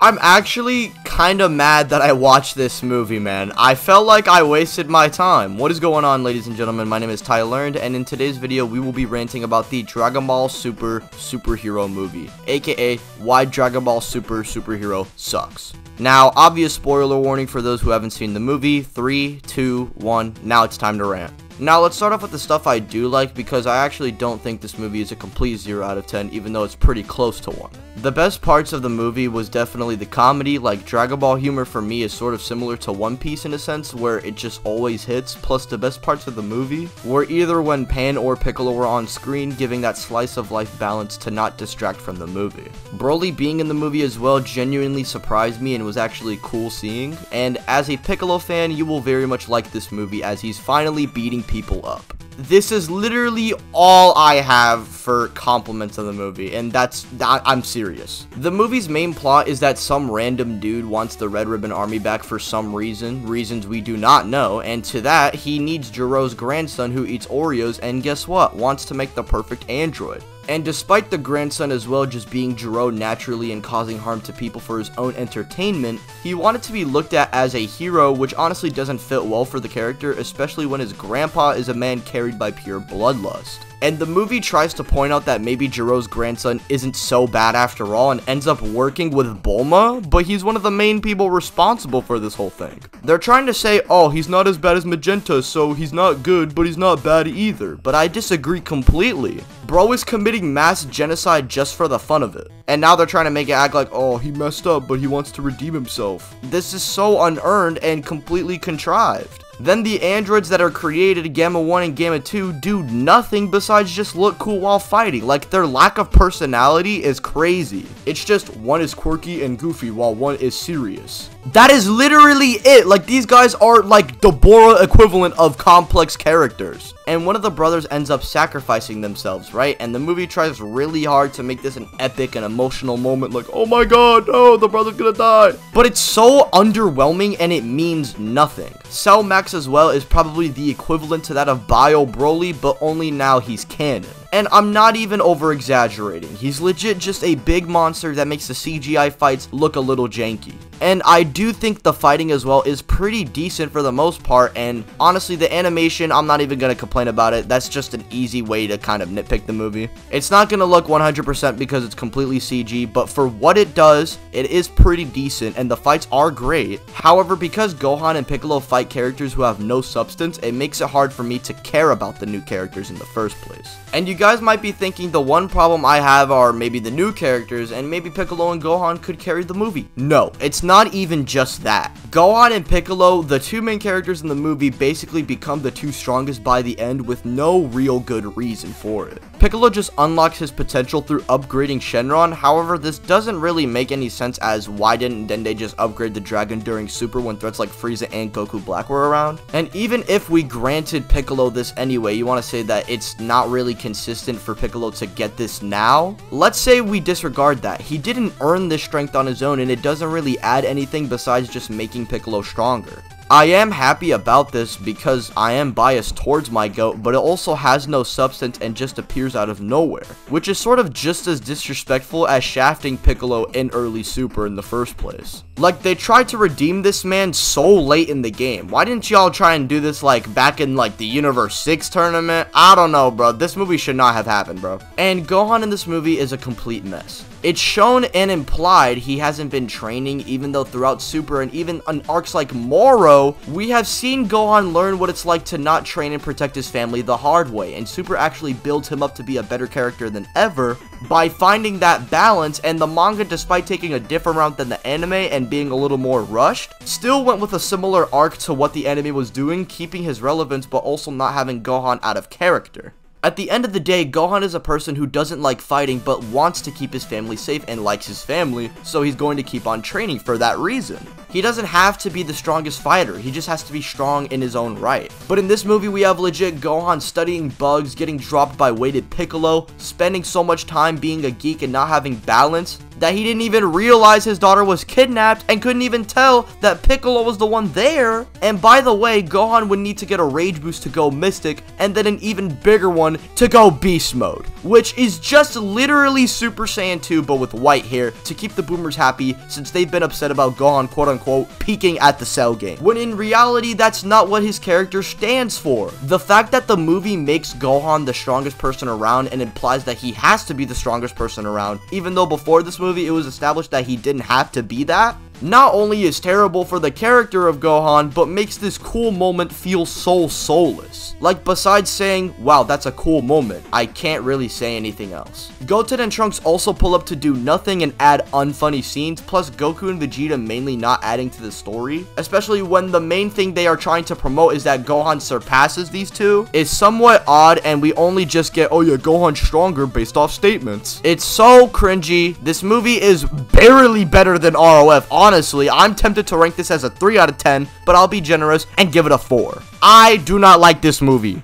I'm actually kinda mad that I watched this movie, man. I felt like I wasted my time. What is going on, ladies and gentlemen? My name is Ty Learned, and in today's video, we will be ranting about the Dragon Ball Super superhero movie, aka why Dragon Ball Super superhero sucks. Now, obvious spoiler warning for those who haven't seen the movie. 3, 2, 1, now it's time to rant. Now, let's start off with the stuff I do like, because I actually don't think this movie is a complete 0 out of 10, even though it's pretty close to 1. The best parts of the movie was definitely the comedy. Like, Dragon Ball humor for me is sort of similar to One Piece in a sense, where it just always hits. Plus, the best parts of the movie were either when Pan or Piccolo were on screen, giving that slice of life balance to not distract from the movie. Broly being in the movie as well genuinely surprised me and was actually cool seeing. And as a Piccolo fan, you will very much like this movie, as he's finally beating people up. This is literally all I have for compliments of the movie, and I'm serious. The movie's main plot is that some random dude wants the Red Ribbon Army back for some reasons we do not know, and to that, he needs Gero's grandson who eats Oreos, and guess what? Wants to make the perfect android. And despite the grandson as well just being Gero naturally and causing harm to people for his own entertainment, he wanted to be looked at as a hero, which honestly doesn't fit well for the character, especially when his grandpa is a man carried by pure bloodlust. And the movie tries to point out that maybe Gero's grandson isn't so bad after all and ends up working with Bulma, but he's one of the main people responsible for this whole thing. They're trying to say, oh, he's not as bad as Magenta, so he's not good, but he's not bad either. But I disagree completely. Bro is committing mass genocide just for the fun of it. And now they're trying to make it act like, oh, he messed up, but he wants to redeem himself. This is so unearned and completely contrived. Then the androids that are created, Gamma 1 and Gamma 2, do nothing besides just look cool while fighting. Like, their lack of personality is crazy. It's just one is quirky and goofy while one is serious. That is literally it. Like, these guys are like the Bora equivalent of complex characters. And one of the brothers ends up sacrificing themselves, right? And the movie tries really hard to make this an epic and emotional moment, like, oh my god, no, the brother's gonna die. But it's so underwhelming and it means nothing. Cell Max as well is probably the equivalent to that of Bio Broly, but only now he's canon. And I'm not even over exaggerating. He's legit just a big monster that makes the CGI fights look a little janky. And I do think the fighting as well is pretty decent for the most part, and honestly the animation, I'm not even gonna complain about it. That's just an easy way to kind of nitpick the movie. It's not gonna look 100% because it's completely CG, but for what it does, it is pretty decent and the fights are great. However, because Gohan and Piccolo fight characters who have no substance, it makes it hard for me to care about the new characters in the first place. And you guys might be thinking the one problem I have are maybe the new characters, and maybe Piccolo and Gohan could carry the movie. No, it's not even just that. Gohan and Piccolo, the two main characters in the movie, basically become the two strongest by the end with no real good reason for it. Piccolo just unlocks his potential through upgrading Shenron. However, this doesn't really make any sense, as why didn't Dende just upgrade the dragon during Super when threats like Frieza and Goku Black were around? And even if we granted Piccolo this anyway, you want to say that it's not really consistent for Piccolo to get this now? Let's say we disregard that. He didn't earn this strength on his own, and it doesn't really add anything besides just making Piccolo stronger. I am happy about this because I am biased towards my GOAT, but it also has no substance and just appears out of nowhere, which is sort of just as disrespectful as shafting Piccolo in early Super in the first place. Like, they tried to redeem this man so late in the game. Why didn't y'all try and do this like back in like the Universe 6 tournament? I don't know, bro. This movie should not have happened, bro. And Gohan in this movie is a complete mess. It's shown and implied he hasn't been training, even though throughout Super and even on arcs like Moro, we have seen Gohan learn what it's like to not train and protect his family the hard way, and Super actually builds him up to be a better character than ever by finding that balance. And the manga, despite taking a different route than the anime and being a little more rushed, still went with a similar arc to what the anime was doing, keeping his relevance but also not having Gohan out of character. At the end of the day, Gohan is a person who doesn't like fighting but wants to keep his family safe and likes his family, so he's going to keep on training for that reason. He doesn't have to be the strongest fighter, he just has to be strong in his own right. But in this movie, we have legit Gohan studying bugs, getting dropped by weighted Piccolo, spending so much time being a geek and not having balance, that he didn't even realize his daughter was kidnapped and couldn't even tell that Piccolo was the one there. And by the way, Gohan would need to get a rage boost to go Mystic, and then an even bigger one to go Beast mode, which is just literally Super Saiyan 2 but with white hair to keep the boomers happy, since they've been upset about Gohan quote-unquote peaking at the Cell game, when in reality that's not what his character stands for. The fact that the movie makes Gohan the strongest person around and implies that he has to be the strongest person around, even though before this movie it was established that he didn't have to be that, not only is terrible for the character of Gohan, but makes this cool moment feel so soulless. Like, besides saying, wow, that's a cool moment, I can't really say anything else. Goten and Trunks also pull up to do nothing and add unfunny scenes, plus Goku and Vegeta mainly not adding to the story, especially when the main thing they are trying to promote is that Gohan surpasses these two, is somewhat odd, and we only just get, oh yeah, Gohan's stronger based off statements. It's so cringy. This movie is barely better than ROF. Honestly, I'm tempted to rank this as a 3 out of 10, but I'll be generous and give it a 4. I do not like this movie.